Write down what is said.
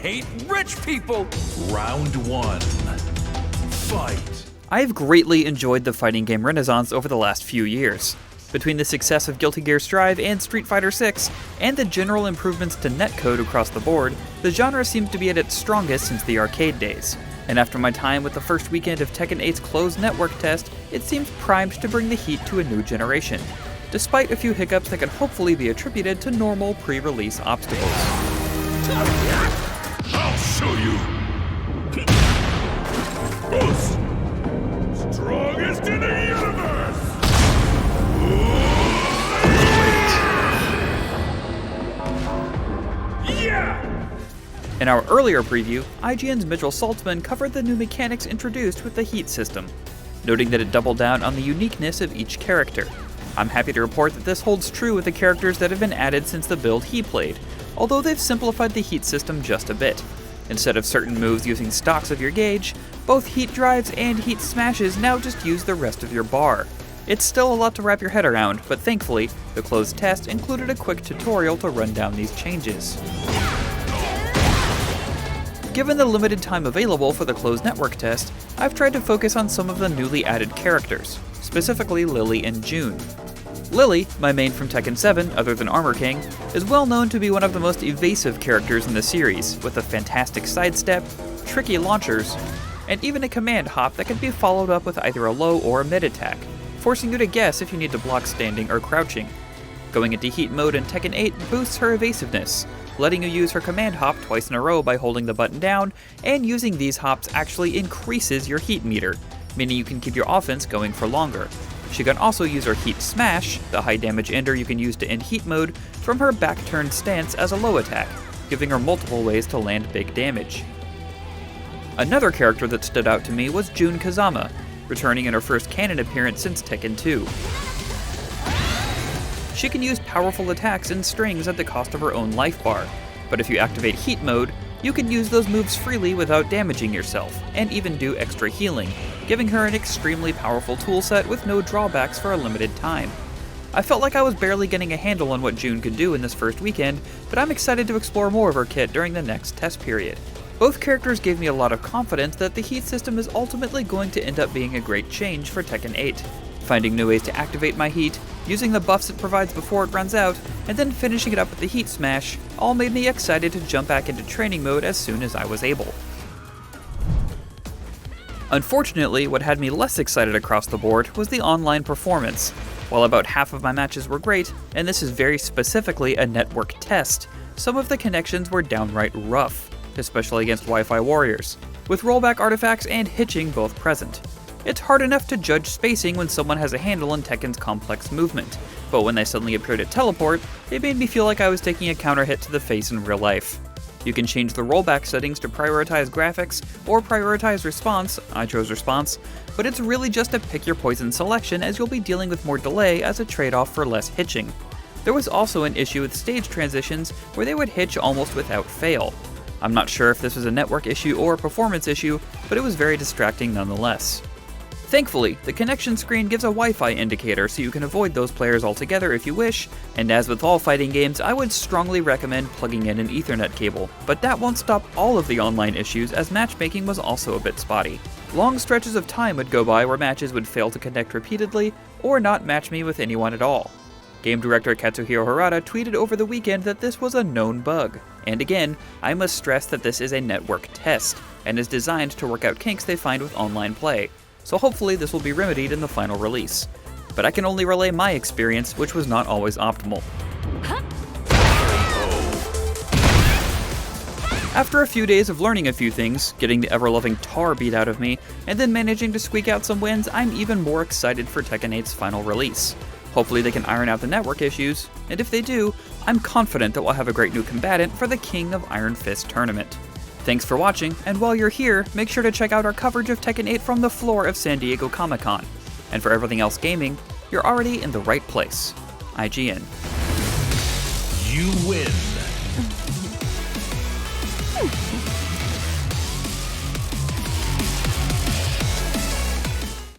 hate rich people! Round 1. Fight. I've greatly enjoyed the fighting game renaissance over the last few years. Between the success of Guilty Gear Strive and Street Fighter VI, and the general improvements to netcode across the board, the genre seems to be at its strongest since the arcade days. And after my time with the first weekend of Tekken 8's closed network test, it seems primed to bring the heat to a new generation, despite a few hiccups that can hopefully be attributed to normal pre-release obstacles. I'll show you! Boost! Strongest in the universe! Yeah! In our earlier preview, IGN's Mitchell Saltzman covered the new mechanics introduced with the heat system, noting that it doubled down on the uniqueness of each character. I'm happy to report that this holds true with the characters that have been added since the build he played, although they've simplified the heat system just a bit. Instead of certain moves using stocks of your gauge, both heat drives and heat smashes now just use the rest of your bar. It's still a lot to wrap your head around, but thankfully, the closed test included a quick tutorial to run down these changes. Given the limited time available for the closed network test, I've tried to focus on some of the newly added characters, specifically Lili and June. Lili, my main from Tekken 7 other than Armor King, is well known to be one of the most evasive characters in the series, with a fantastic sidestep, tricky launchers, and even a command hop that can be followed up with either a low or a mid attack, forcing you to guess if you need to block standing or crouching. Going into heat mode in Tekken 8 boosts her evasiveness, letting you use her command hop twice in a row by holding the button down, and using these hops actually increases your heat meter, meaning you can keep your offense going for longer. She can also use her Heat Smash, the high damage ender you can use to end heat mode, from her back-turned stance as a low attack, giving her multiple ways to land big damage. Another character that stood out to me was Jun Kazama, returning in her first canon appearance since Tekken 2. She can use powerful attacks in strings at the cost of her own life bar, but if you activate heat mode, you can use those moves freely without damaging yourself, and even do extra healing, giving her an extremely powerful toolset with no drawbacks for a limited time. I felt like I was barely getting a handle on what June could do in this first weekend, but I'm excited to explore more of her kit during the next test period. Both characters gave me a lot of confidence that the heat system is ultimately going to end up being a great change for Tekken 8. Finding new ways to activate my heat, using the buffs it provides before it runs out, and then finishing it up with the Heat Smash, all made me excited to jump back into training mode as soon as I was able. Unfortunately, what had me less excited across the board was the online performance. While about half of my matches were great, and this is very specifically a network test, some of the connections were downright rough, especially against Wi-Fi warriors, with rollback artifacts and hitching both present. It's hard enough to judge spacing when someone has a handle on Tekken's complex movement, but when they suddenly appeared to teleport, it made me feel like I was taking a counter hit to the face in real life. You can change the rollback settings to prioritize graphics or prioritize response. I chose response, but it's really just a pick your poison selection as you'll be dealing with more delay as a trade-off for less hitching. There was also an issue with stage transitions where they would hitch almost without fail. I'm not sure if this was a network issue or a performance issue, but it was very distracting nonetheless. Thankfully, the connection screen gives a Wi-Fi indicator so you can avoid those players altogether if you wish, and as with all fighting games, I would strongly recommend plugging in an Ethernet cable, but that won't stop all of the online issues as matchmaking was also a bit spotty. Long stretches of time would go by where matches would fail to connect repeatedly, or not match me with anyone at all. Game director Katsuhiro Harada tweeted over the weekend that this was a known bug, and again, I must stress that this is a network test, and is designed to work out kinks they find with online play. So hopefully this will be remedied in the final release. But I can only relay my experience, which was not always optimal. After a few days of learning a few things, getting the ever-loving tar beat out of me, and then managing to squeak out some wins, I'm even more excited for Tekken 8's final release. Hopefully they can iron out the network issues, and if they do, I'm confident that we'll have a great new combatant for the King of Iron Fist tournament. Thanks for watching, and while you're here, make sure to check out our coverage of Tekken 8 from the floor of San Diego Comic-Con. And for everything else gaming, you're already in the right place. IGN. You win.